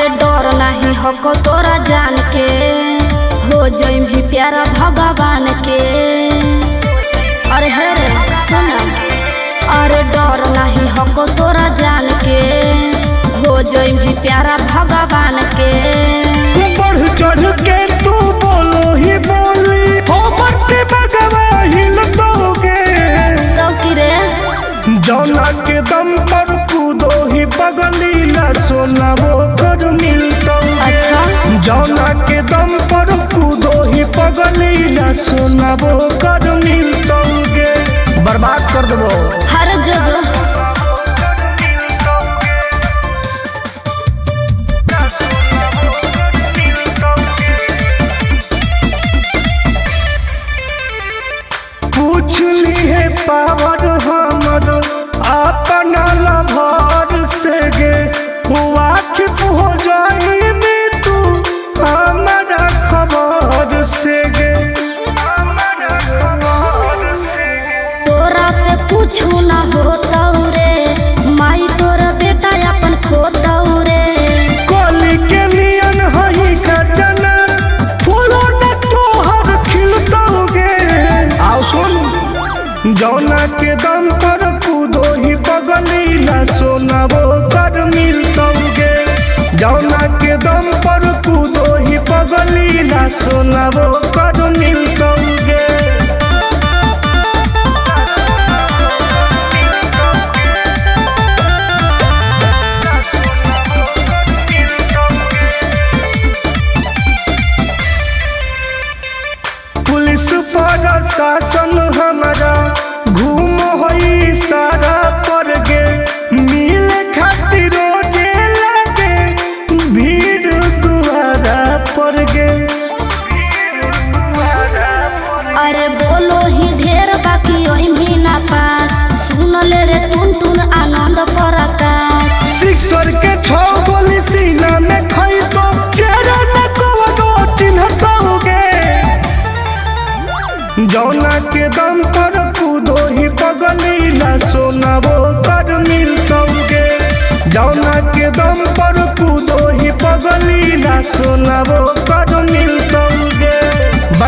अरे डर नहीं हको तोरा जान के, हो जाई भी प्यारा भगवान के। अरे हरे सुना, अरे डर नहीं हको तोरा जान के, हो जाई भी प्यारा भगवान के। बढ़ चढ़ के तू बोलो ही बोली, हो बढ़ते भगवा हिल दोगे तो कि रे जौना के दम पर कूदो ही बगलीला सोना वो कर मिलता। अच्छा जौना के दम पर कूदो ही बगलीला सोना वो कर मिलतोगे। बर्बाद कर देबो हर जो पूछ ली है पावर हमर अपना लभर से गे, वाकिफ हो जाई में तू हमारा खबर से गे। तोरा से पूछू ना होता रे, माई तोरा बेटा अपन खोता रे। कली के नियन हई का जना, फूलो न तोहर खिलतोगे। आओ सुन, जौना के दम पर कूदो ही बगलीला सोना वो कर मिलतोगे। जौना के दम पर कूदो ही बगलीला सोना वो कर मिलतोगे। पुलिस प्रशासन हमारा घूम होई सारा पर गे, मिले खातिर रोजे लगे भीड़ दुआरा पर गे। अरे बोलो ही ढेर बाकी ओही ना पास, सुन ले रे टुन टुन आनंद प्रकाश। सिक्सर के 6 गोली सीना में खई तो चेहरा न को चिन्हतोगे। जौना के दम पर कूदो ही बगलीला सोना वो कर मिलतोगे। जौना के दम पर कूदो ही बगलीला सोना वो कर मिलतोगे।